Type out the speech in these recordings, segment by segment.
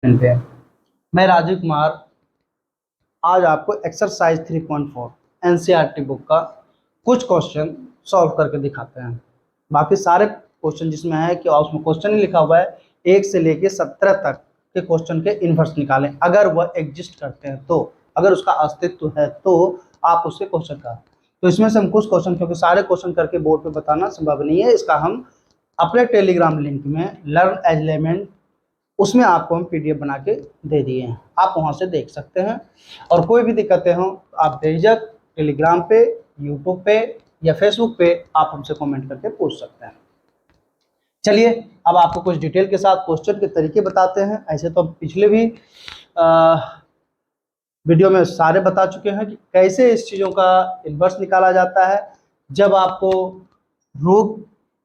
पे मैं राजीव कुमार आज आपको एक्सरसाइज 3.4 एनसीईआरटी बुक का कुछ क्वेश्चन सॉल्व करके दिखाते हैं। बाकी सारे क्वेश्चन जिसमें है कि उसमें क्वेश्चन ही लिखा हुआ है 1 से लेके 17 तक के क्वेश्चन के इन्वर्स निकालें, अगर वह एग्जिस्ट करते हैं तो, अगर उसका अस्तित्व है तो आप उससे क्वेश्चन का। तो इसमें से हम कुछ क्वेश्चन, क्योंकि सारे क्वेश्चन करके बोर्ड पे बताना संभव नहीं है, इसका हम अपने टेलीग्राम लिंक में लर्न एलिमेंट उसमें आपको हम पीडीएफ बना के दे दिए हैं, आप वहां से देख सकते हैं। और कोई भी दिक्कतें हों आप बेझिझक टेलीग्राम पे, यूट्यूब पे या फेसबुक पे आप हमसे कमेंट करके पूछ सकते हैं। चलिए अब आपको कुछ डिटेल के साथ क्वेश्चन के तरीके बताते हैं। ऐसे तो पिछले भी वीडियो में सारे बता चुके हैं कि कैसे इस चीज़ों का इन्वर्स निकाला जाता है। जब आपको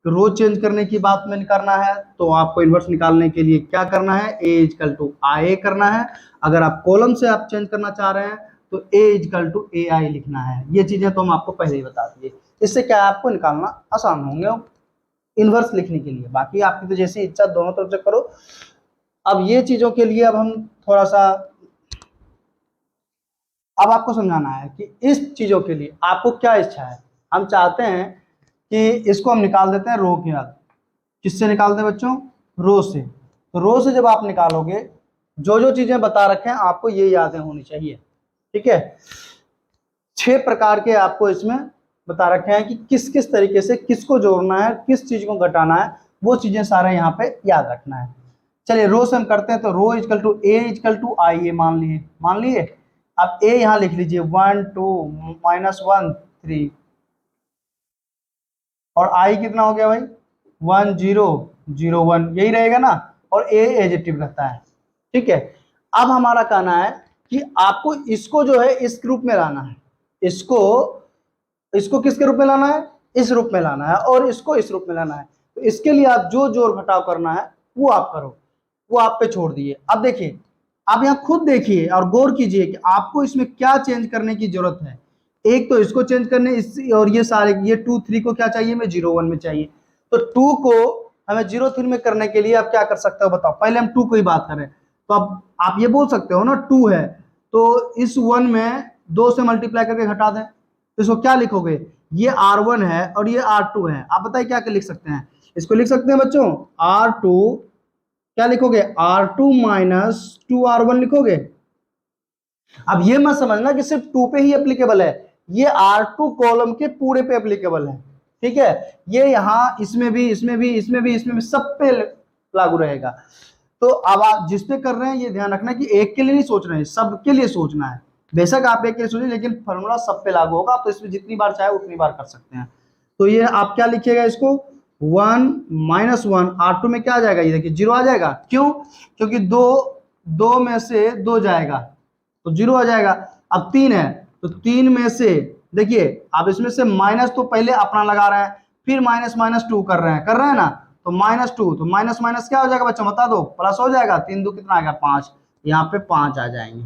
रो चेंज करने की बात में करना है तो आपको इन्वर्स निकालने के लिए क्या करना है, ए इजकल टू आई करना है। अगर आप कॉलम से आप चेंज करना चाह रहे हैं तो ए इजकल टू ए आई लिखना है। ये चीजें तो हम आपको पहले ही बता दिए, इससे क्या आपको निकालना आसान होंगे इन्वर्स लिखने के लिए। बाकी आपकी तो जैसी इच्छा दोनों तरफ से करो। अब ये चीजों के लिए अब हम थोड़ा सा अब आपको समझाना है कि इस चीजों के लिए आपको क्या इच्छा है। हम चाहते हैं कि इसको हम निकाल देते हैं रो के साथ। किससे निकालते हैं बच्चों? रो से। तो रो से जब आप निकालोगे, जो जो चीजें बता रखे हैं आपको ये यादें होनी चाहिए, ठीक है। 6 प्रकार के आपको इसमें बता रखे हैं कि किस किस तरीके से किसको जोड़ना है, किस चीज को घटाना है, वो चीजें सारे यहाँ पे याद रखना है। चलिए रो से हम करते हैं। तो row equal to A equal to I, ये मान लिए। अब ए यहाँ लिख लीजिए 1 2 -1 3, और आई कितना हो गया भाई 1 0 0 1, यही रहेगा ना। और ए एडजेक्टिव रहता है, ठीक है। अब हमारा कहना है कि आपको इसको जो है इस रूप में लाना है, इसको किसके रूप में लाना है, इस रूप में लाना है, और इसको इस रूप में लाना है। तो इसके लिए आप जो जोड़ घटाव करना है वो आप करो, वो आप पे छोड़ दिए। अब देखिए, आप यहाँ खुद देखिए और गौर कीजिए कि आपको इसमें क्या चेंज करने की जरूरत है। एक तो इसको चेंज करने, और ये सारे ये 2 3 को क्या चाहिए, मैं 0 1 में चाहिए। तो 2 को हमें 0 3 में करने के लिए आप क्या कर सकते हो बताओ। पहले हम 2 को ही बात करें तो अब आप ये बोल सकते हो ना 2 है तो इस 1 में 2 से मल्टीप्लाई करके घटा दें। तो इसको क्या लिखोगे, ये R1 है और ये R2 है। आप बताइए क्या लिख सकते हैं। इसको लिख सकते हैं बच्चों R2, क्या लिखोगे R2 माइनस 2R1 लिखोगे। अब ये मत समझना कि सिर्फ 2 पे ही एप्लीकेबल है, ये R2 कॉलम के पूरे पे एप्लीकेबल है, ठीक है। ये यहाँ इसमें भी सब पे लागू रहेगा। तो अब आप जिस पे कर रहे हैं ये ध्यान रखना कि एक के लिए नहीं सोच रहे हैं, सबके लिए सोचना है। बेशक आप एक के लिए सोचिए लेकिन फॉर्मूला सब पे लागू होगा। आप तो इसमें जितनी बार चाहे उतनी बार कर सकते हैं। तो ये आप क्या लिखिएगा, इसको 1 -1 R2 में क्या आ जाएगा, ये देखिए 0 आ जाएगा। क्यों? क्योंकि दो में से 2 जाएगा तो 0 आ जाएगा। अब 3 है तो 3 में से देखिए, आप इसमें से माइनस तो पहले अपना लगा रहे हैं, फिर -2 कर रहे हैं ना। तो -2 तो माइनस माइनस क्या हो जाएगा बच्चों बता दो, प्लस हो जाएगा। 3 2 कितना आ गया 5, यहाँ पे 5 आ जाएंगे।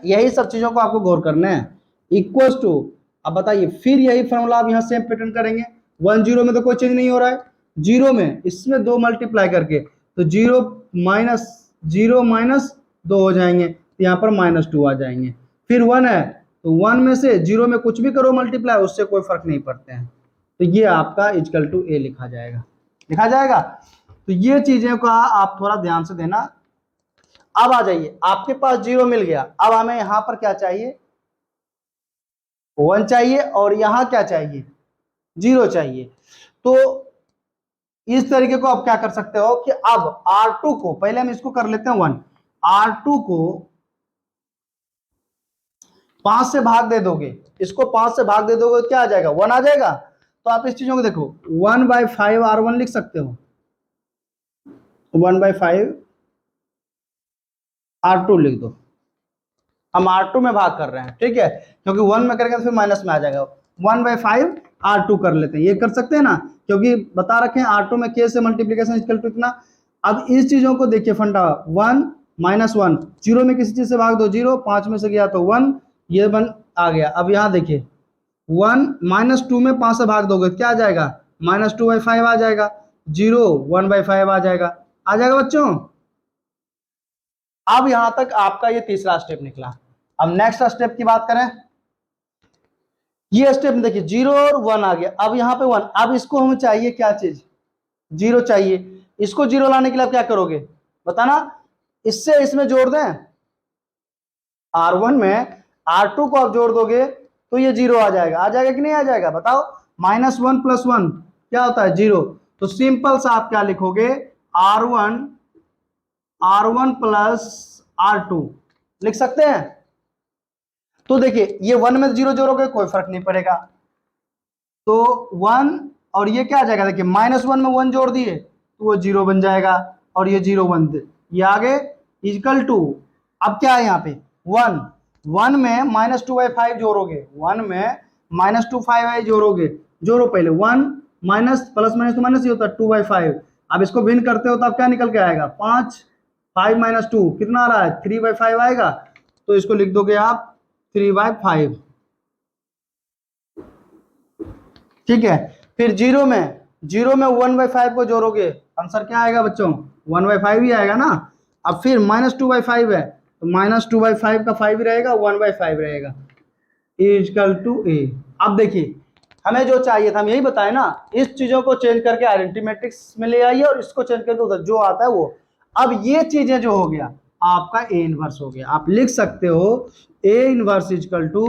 यही सब चीजों को आपको गौर करना है। इक्वल्स टू, अब बताइए फिर यही फॉर्मूला आप यहाँ सेम पैटर्न करेंगे। 1 0 में तो कोई चेंज नहीं हो रहा है, 0 में इसमें 2 मल्टीप्लाई करके तो 0 माइनस 2 हो जाएंगे, तो यहाँ पर -2 आ जाएंगे। फिर 1 है तो 1 में से 0 में कुछ भी करो मल्टीप्लाई, उससे कोई फर्क नहीं पड़ते हैं। तो ये आपका इक्वल टू ए लिखा जाएगा। तो ये चीजें का आप थोड़ा ध्यान से देना। अब आ जाइए, आपके पास 0 मिल गया। अब हमें यहां पर क्या चाहिए, 1 चाहिए, और यहां क्या चाहिए, 0 चाहिए। तो इस तरीके को आप क्या कर सकते हो कि अब R2 को पहले हम इसको कर लेते हैं 1, R2 को 5 से भाग दे दोगे, इसको 5 से भाग दे दोगे तो क्या आ जाएगा, 1 आ जाएगा। तो आप इस चीजों को देखो 1/5 R1 लिख सकते हो, 1/5 R2 लिख दो। हम R2 में भाग कर रहे हैं, ठीक है, क्योंकि 1 में करेंगे तो फिर माइनस में आ जाएगा। 1/5 R2 कर लेते हैं, ये कर सकते हैं ना, क्योंकि बता रखे हैं R2 में K से मल्टीप्लीकेशन इक्वल टू इतना। अब इस चीजों को देखिए फंडा, 1 -1, 0 में किसी चीज से भाग दो 0, 5 में से गया तो 1, ये 1 आ गया। अब यहाँ देखिए 1 -2 में 5 से भाग दोगे क्या आ जाएगा, -2/5 आ जाएगा। 0 1/5 आ जाएगा। आ जाएगा बच्चों। अब यहां तक आपका ये तीसरा स्टेप निकला। अब नेक्स्ट स्टेप की बात करें, ये स्टेप देखिए 0 और 1 आ गया, अब यहाँ पे 1, अब इसको हमें चाहिए क्या चीज, 0 चाहिए। इसको 0 लाने के लिए आप क्या करोगे बताना, इससे इसमें जोड़ दें, R1 में R2 को आप जोड़ दोगे तो ये 0 आ जाएगा, आ जाएगा कि नहीं आ जाएगा बताओ। -1 + 1 क्या होता है 0, तो सिंपल सा आप क्या लिखोगे, R1 + R2 लिख सकते हैं। तो देखिए ये 1 में 0 जोड़ोगे कोई फर्क नहीं पड़ेगा, तो 1 और ये क्या आ जाएगा, देखिए -1 में 1 जोड़ दिए तो वो 0 बन जाएगा, और ये 0 1 ये आगे इक्वल टू, अब क्या है यहाँ पे 1, 1 में -2/5 जोड़ोगे, 1 में -2/5 जोड़ोगे, जोड़ो पहले 1 माइनस प्लस माइनस तो माइनस ही होता है 2/5। अब इसको भिन्न करते हो तो अब क्या निकल के आएगा 5, 5 - 2 कितना आ रहा है 3/5 आएगा, तो इसको लिख दोगे आप 3/5, ठीक है। फिर 0 में 1/5 को जोड़ोगे, आंसर क्या आएगा बच्चों 1/5 ही आएगा ना। अब फिर -2/5 है तो -2/5 का 5 रहेगा, 1/5 रहेगा, इक्वल टू a। अब देखिए हमें जो चाहिए था हम यही बताए ना, इस चीजों को चेंज करके आइडेंटिटी मैट्रिक्स में ले आइए और इसको चेंज करके उधर जो आता है वो। अब ये चीजें जो हो गया आपका a इनवर्स हो गया, आप लिख सकते हो a इनवर्स इक्वल टू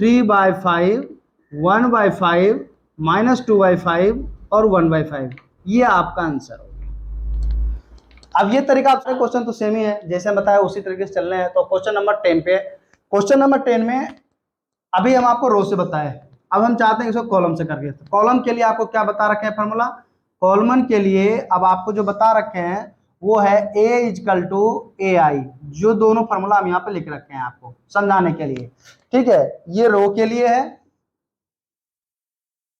3/5, 1/5, -2/5 और 1/5, ये आपका आंसर हो गया। अब ये तरीका आपसे क्वेश्चन तो सेम ही है जैसे बताया उसी तरीके से चलने हैं। तो क्वेश्चन नंबर 10 पे, क्वेश्चन नंबर 10 में अभी हम आपको रो से बताए, अब हम चाहते हैं इसको कॉलम से करके। तो कॉलम के लिए आपको क्या बता रखे हैं फॉर्मूला, कॉलम के लिए अब आपको जो बता रखे हैं वो है a इक्वल टू AI, जो दोनों फॉर्मूला हम यहाँ पे लिख रखे हैं आपको समझाने के लिए, ठीक है। ये रो के लिए है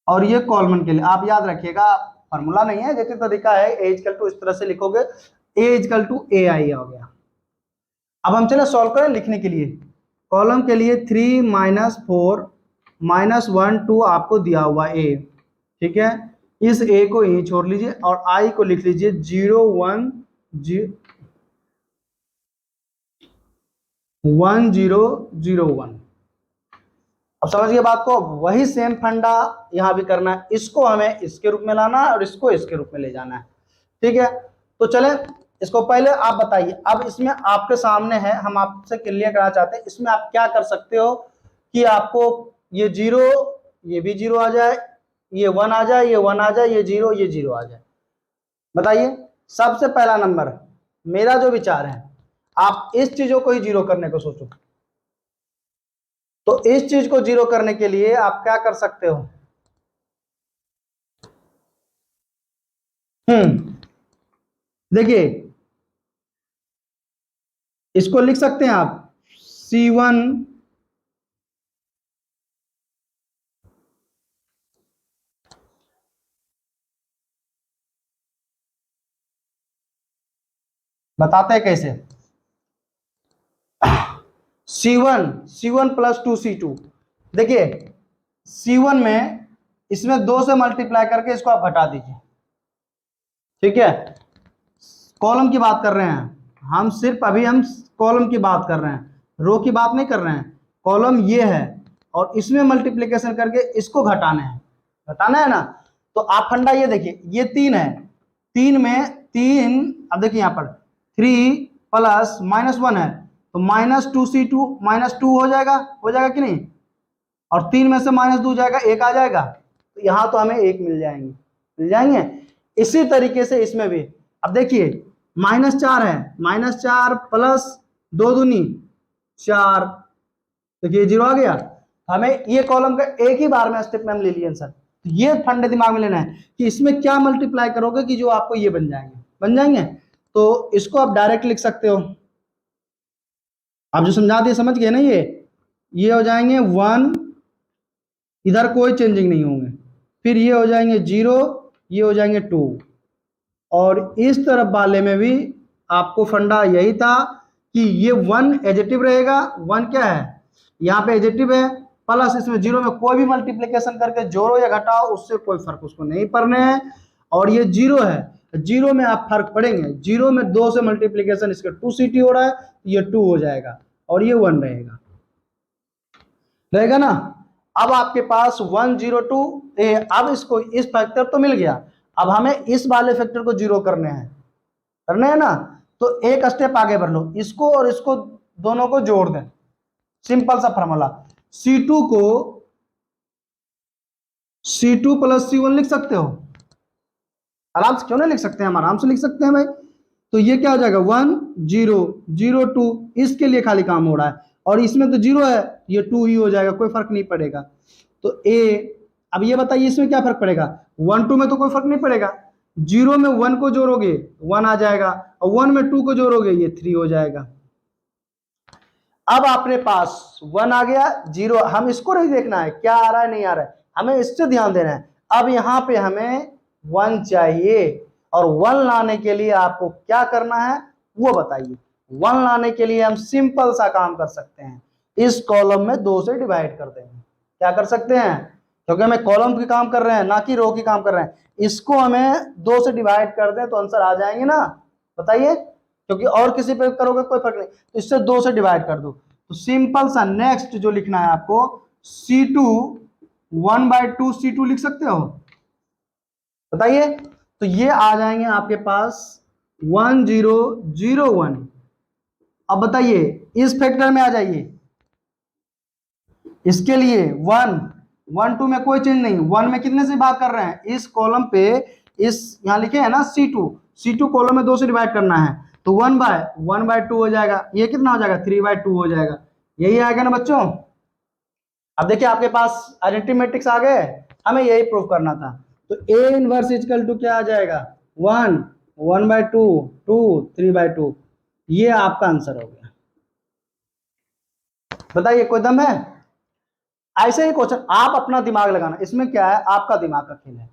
और ये कॉलम के लिए, आप याद रखिएगा फॉर्मूला नहीं है, जैसे तरीका है a इक्वल टू इस तरह से लिखोगे, a इक्वल टू AI हो गया। अब हम चले सॉल्व करें लिखने के लिए, कॉलम के लिए 3 - 4 -1 2 आपको दिया हुआ a, ठीक है। इस a को यहीं छोड़ लीजिए और i को लिख लीजिए 0 1 0 0 1। अब समझ गए बात को, वही सेम फंडा यहां भी करना है, इसको हमें इसके रूप में लाना है और इसको इसके रूप में ले जाना है, ठीक है। तो चले इसको पहले आप बताइए, अब इसमें आपके सामने है, हम आपसे क्लियर करना चाहते हैं इसमें आप क्या कर सकते हो कि आपको ये 0 ये भी 0 आ जाए, ये 1 आ जाए, ये 1 आ जाए, ये 0 आ जाए। बताइए सबसे पहला नंबर मेरा जो विचार है, आप इस चीजों को ही 0 करने को सोचो। तो इस चीज को 0 करने के लिए आप क्या कर सकते हो, देखिए इसको लिख सकते हैं आप C1 बताते हैं कैसे, C1 + 2C2। देखिए C1 में इसमें 2 से मल्टीप्लाई करके इसको आप घटा दीजिए, ठीक है। कॉलम की बात कर रहे हैं हम, सिर्फ अभी हम कॉलम की बात कर रहे हैं, रो की बात नहीं कर रहे हैं। कॉलम ये है और इसमें मल्टीप्लिकेशन करके इसको घटाना है ना। तो आप फंडा ये देखिए, ये 3 है, 3 में 3, अब देखिए यहाँ पर 3 + -1 है तो -2C2 -2 हो जाएगा कि नहीं, और 3 में से -2 जाएगा 1 आ जाएगा, तो यहाँ तो हमें 1 मिल जाएंगे। इसी तरीके से इसमें भी अब देखिए -4 है, -4 + 2 दूनी 4, देखिए 0 आ गया। हमें ये कॉलम का एक ही बार में स्टेप में हम ले लिए आंसर। तो ये फंडे दिमाग में लेना है कि इसमें क्या मल्टीप्लाई करोगे कि जो आपको ये बन जाएंगे। तो इसको आप डायरेक्ट लिख सकते हो, आप जो समझा दिए समझ गए ना, ये हो जाएंगे 1, इधर कोई चेंजिंग नहीं होंगे, फिर ये हो जाएंगे 0, ये हो जाएंगे 2, और इस तरफ वाले में भी आपको फंडा यही था कि ये 1 एजेटिव रहेगा, 1 क्या है यहाँ पे एजेटिव है, प्लस इसमें 0 में कोई भी मल्टीप्लिकेशन करके जोड़ो या घटाओ उससे कोई फर्क उसको नहीं पड़ने हैं, और ये 0 है जीरो में आप फर्क पड़ेंगे, जीरो में 2 से मल्टीप्लीकेशन इसका 2ct हो रहा है, ये 2 हो जाएगा और ये 1 रहेगा, रहेगा ना। अब आपके पास 102 अब इसको इस फैक्टर तो मिल गया, अब हमें इस वाले फैक्टर को जीरो करने हैं ना, तो एक स्टेप आगे बढ़ लो, इसको और इसको दोनों को जोड़ दें, सिंपल सा फॉर्मूला, C2 को C2 प्लस C1 लिख सकते हो, आराम से, क्यों नहीं लिख सकते हैं, हम आराम से लिख सकते हैं भाई। तो ये क्या हो जाएगा 1 0 0 2, इसके लिए खाली काम हो रहा है, और इसमें तो 0 है, ये 2 ही हो जाएगा, कोई फर्क नहीं पड़ेगा। तो ए, अब ये बताइए इसमें क्या फर्क पड़ेगा, 1 2 में तो कोई फर्क नहीं पड़ेगा, 0 में 1 को जोड़ोगे 1 आ जाएगा, और 1 में 2 को जोड़ोगे ये 3 हो जाएगा। अब आपने पास 1 आ गया, 0, हम इसको नहीं देखना है क्या आ रहा है नहीं आ रहा है, हमें इससे ध्यान देना है। अब यहाँ पे हमें 1 चाहिए, और 1 लाने के लिए आपको क्या करना है वो बताइए। 1 लाने के लिए हम सिंपल सा काम कर सकते हैं, इस कॉलम में 2 से डिवाइड कर देंगे। क्या कर सकते हैं, क्योंकि हमें कॉलम की काम कर रहे हैं ना कि रो की काम कर रहे हैं, इसको हमें 2 से डिवाइड कर दें तो आंसर आ जाएंगे ना, बताइए, क्योंकि और किसी पे करोगे कोई फर्क नहीं, तो इससे 2 से डिवाइड कर दो। तो सिंपल सा नेक्स्ट जो लिखना है आपको, C2 1/2 C2 लिख सकते हो, बताइए। तो ये आ जाएंगे आपके पास 1 0 0 1। अब बताइए इस फैक्टर में आ जाइए, इसके लिए 1 1 2 में कोई चेंज नहीं, 1 में कितने से भाग कर रहे हैं, इस कॉलम पे, इस यहां लिखे हैं ना C2 कॉलम में 2 से डिवाइड करना है, तो 1/2 हो जाएगा, ये कितना हो जाएगा 3/2 हो जाएगा, यही आएगा ना बच्चों। अब देखिए आपके पास आइडेंटिटी मैट्रिक्स आ गए, हमें यही प्रूव करना था। तो A इनवर्स इक्वल टू क्या आ जाएगा 1 1/2 2 3/2, ये आपका आंसर हो गया। बताइए कोई दम है, ऐसे ही क्वेश्चन आप अपना दिमाग लगाना, इसमें क्या है आपका दिमाग का खेल है,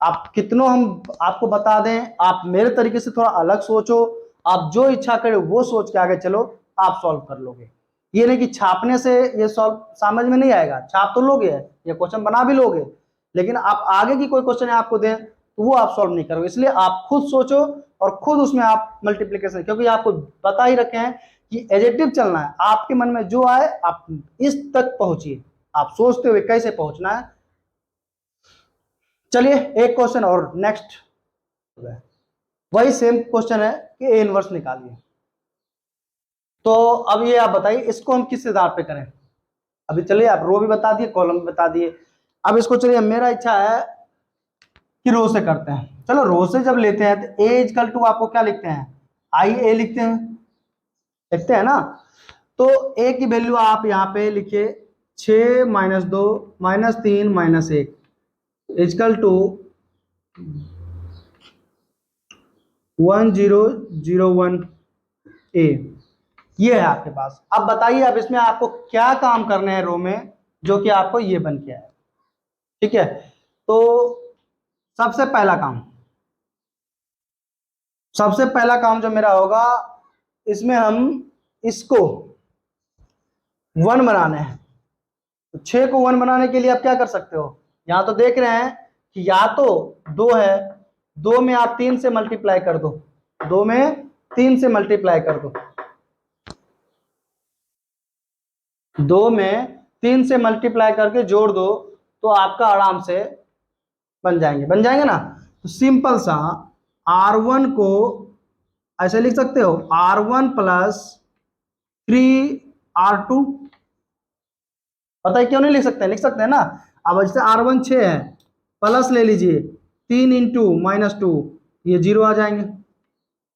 आप कितनों हम आपको बता दें, आप मेरे तरीके से थोड़ा अलग सोचो, आप जो इच्छा करें वो सोच के आगे चलो, आप सॉल्व कर लोगे। ये नहीं कि छापने से ये सॉल्व समझ में नहीं आएगा, छाप तो लोगे, ये क्वेश्चन बना भी लोगे, लेकिन आप आगे की कोई क्वेश्चन आपको दें तो वो आप सॉल्व नहीं करोगे, इसलिए आप खुद सोचो और खुद उसमें आप मल्टीप्लीकेशन, क्योंकि आपको बता ही रखे हैं कि एडिटिव चलना है, आपके मन में जो आए आप इस तक पहुंचिए, आप सोचते हुए कैसे पहुंचना है। चलिए एक क्वेश्चन और नेक्स्ट, वही सेम क्वेश्चन है कि ए इनवर्स निकालिए। तो अब ये आप बताइए इसको हम किस आधार पे करें, अभी चलिए आप रो भी बता दिए कॉलम भी बता दिए, अब इसको चलिए मेरा इच्छा है कि रो से करते हैं। चलो रो से जब लेते हैं तो ए इक्वल टू आपको क्या लिखते हैं, आई ए लिखते हैं ना। तो ए की वैल्यू आप यहाँ पे लिखिए 6 - 2 -3 -1 इक्वल टू 1001 ए, ये है आपके पास। अब बताइए अब इसमें आपको क्या काम करने हैं रो में, जो कि आपको ये बन के आए, ठीक है। तो सबसे पहला काम जो मेरा होगा, इसमें हम इसको 1 बनाने हैं, तो 6 को 1 बनाने के लिए आप क्या कर सकते हो, यहां तो देख रहे हैं कि या तो 2 है, 2 में आप 3 से मल्टीप्लाई कर दो, 2 में 3 से मल्टीप्लाई कर दो, 2 में 3 से मल्टीप्लाई करके जोड़ दो, तो आपका आराम से बन जाएंगे ना। तो सिंपल सा R1 को ऐसे लिख सकते हो R1 + 3R2, पता है क्यों नहीं लिख सकते हैं ना। अब जैसे R1 6 है, प्लस ले लीजिए 3 × -2, ये 0 आ जाएंगे।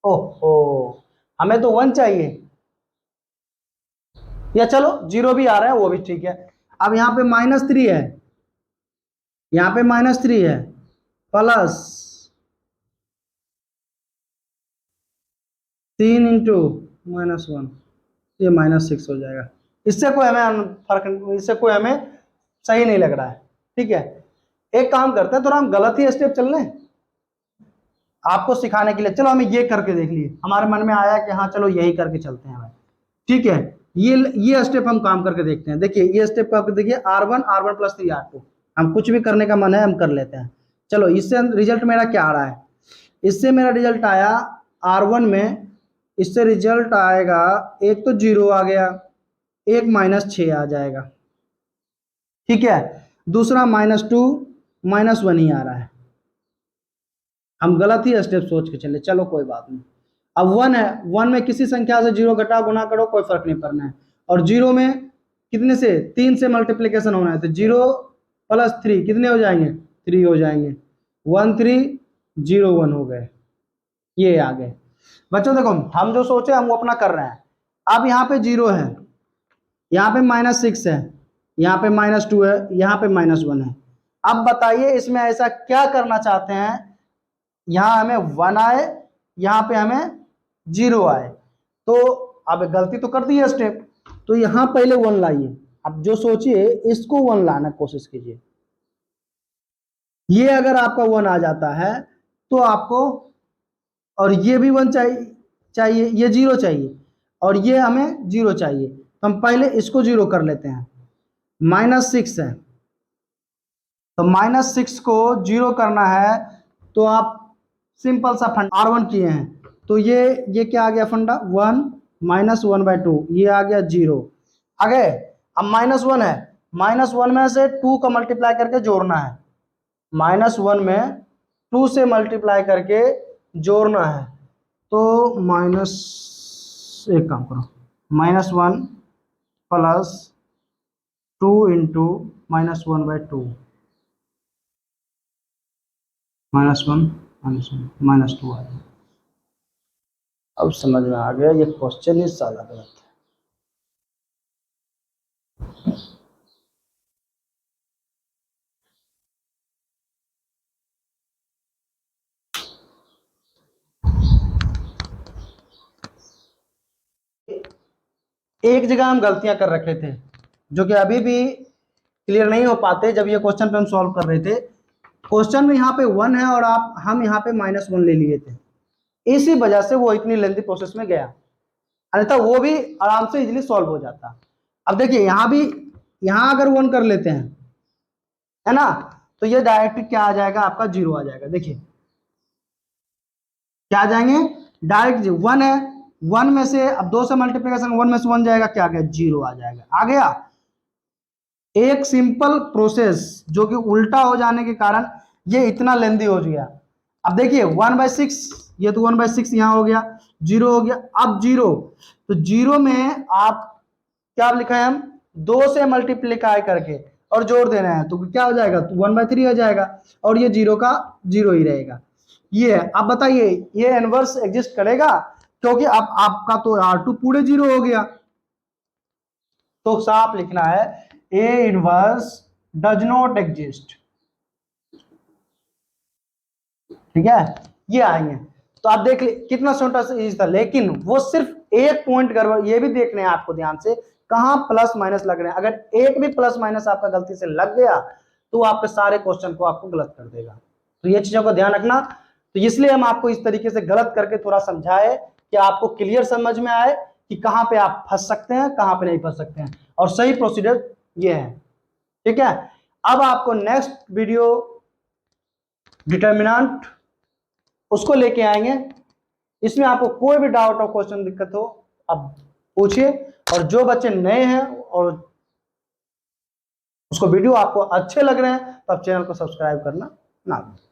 ओहो, हमें तो 1 चाहिए, या चलो 0 भी आ रहा है वो भी ठीक है। अब यहाँ पे -3 है, यहाँ पे -3 है, प्लस 3 × -1, ये -6 हो जाएगा। इससे कोई हमें फर्क, इससे कोई हमें सही नहीं लग रहा है, ठीक है। एक काम करते हैं, थोड़ा हम गलत ही स्टेप चल रहे हैं आपको सिखाने के लिए, चलो हमें ये करके देख लिए, हमारे मन में आया कि हाँ चलो यही करके चलते हैं भाई, ठीक है। ये स्टेप हम काम करके देखते हैं, देखिए ये स्टेप करके देखिए R1 + 3R2, हम कुछ भी करने का मन है हम कर लेते हैं। चलो इससे रिजल्ट मेरा क्या आ रहा है, इससे मेरा रिजल्ट आया R1 में, इससे रिजल्ट आएगा, एक तो 0 आ गया, एक -6 आ जाएगा, ठीक है। दूसरा -2 -1 ही आ रहा है, हम गलत ही स्टेप सोच के चले, चलो कोई बात नहीं। अब 1 है, 1 में किसी संख्या से 0 घटा गुना करो, कोई फर्क नहीं पड़ना है। और 0 में कितने से, 3 से मल्टीप्लीकेशन होना है, तो 0 + 3 कितने हो जाएंगे, 3 हो जाएंगे। 1 3 0 1 हो गए, ये आ गए। बच्चों देखो, हम जो सोचे हम वो अपना कर रहे हैं। अब यहाँ पे 0 है, यहाँ पे -6 है, यहाँ पे -2 है, यहाँ पे -1 है। अब बताइए इसमें ऐसा क्या करना चाहते हैं, यहाँ हमें 1 आए, यहाँ पे हमें 0 आए। तो अब गलती तो कर दी है स्टेप, तो यहाँ पहले 1 लाइए। अब जो सोचिए इसको 1 लाना कोशिश कीजिए। ये अगर आपका 1 आ जाता है तो आपको, और ये भी 1 चाहिए, ये 0 चाहिए, और ये हमें 0 चाहिए, तो हम पहले इसको 0 कर लेते हैं। -6 है, तो -6 को 0 करना है, तो आप सिंपल सा फंडा R1 किए हैं, तो ये क्या आ गया फंडा, 1 -1/2, ये आ गया 0। आगे अब -1 है, -1 में से 2 का मल्टीप्लाई करके जोड़ना है, -1 में 2 से मल्टीप्लाई करके जोड़ना है। तो माइनस, एक काम करो, -1 + 2 × -1/2, -1 -2 आ गया। अब समझ में आ गया, ये क्वेश्चन ही साला गलत है। एक जगह हम गलतियां कर रखे थे, जो कि अभी भी क्लियर नहीं हो पाते। जब ये क्वेश्चन पे हम सॉल्व कर रहे थे, क्वेश्चन में यहाँ पे 1 है और हम यहाँ पे -1 ले लिए थे, इसी वजह से वो इतनी लेंथी प्रोसेस में गया, अन्यथा वो भी आराम से इजीली सॉल्व हो जाता। अब देखिए यहाँ भी, यहाँ अगर 1 कर लेते हैं, है ना, तो ये डायरेक्ट क्या आ जाएगा, आपका 0 आ जाएगा। देखिए क्या आ जाएंगे, डायरेक्ट 1 है, 1 में से अब 2 से मल्टीप्लिकेशन, 1 में से 1 जाएगा, क्या आ गया, 0 आ जाएगा। आ गया एक सिंपल प्रोसेस, जो कि उल्टा हो जाने के कारण ये इतना लेंदी हो गया। अब देखिए 1/6, ये तो 1/6 यहाँ हो गया, 0 हो गया। अब 0, तो 0 में आप क्या लिखा है, हम 2 से मल्टीप्लीकाई करके और जोड़ देना है, तो क्या हो जाएगा, तो 1/3 हो जाएगा, और ये 0 का 0 ही रहेगा। ये है। अब बताइए ये इनवर्स एग्जिस्ट करेगा, क्योंकि अब आपका तो R2 पूरे 0 हो गया, तो साफ लिखना है A inverse does not exist, ठीक है। ये आएंगे, तो आप देख ले कितना छोटा सा चीज था, लेकिन वो सिर्फ एक पॉइंट गड़बड़, ये भी देखने हैं आपको ध्यान से, कहां प्लस माइनस लग रहे हैं। अगर एक भी प्लस माइनस आपका गलती से लग गया, तो आपके सारे क्वेश्चन को आपको गलत कर देगा। तो ये चीजों को ध्यान रखना। तो इसलिए हम आपको इस तरीके से गलत करके थोड़ा समझाए कि आपको क्लियर समझ में आए कि कहां पे आप फंस सकते हैं, कहां पे नहीं फंस सकते हैं, और सही प्रोसीजर ये है, ठीक है। अब आपको नेक्स्ट वीडियो डिटर्मिनेंट उसको लेके आएंगे। इसमें आपको कोई भी डाउट और क्वेश्चन दिक्कत हो आप पूछिए, और जो बच्चे नए हैं और उसको वीडियो आपको अच्छे लग रहे हैं, तो आप चैनल को सब्सक्राइब करना ना भूलें।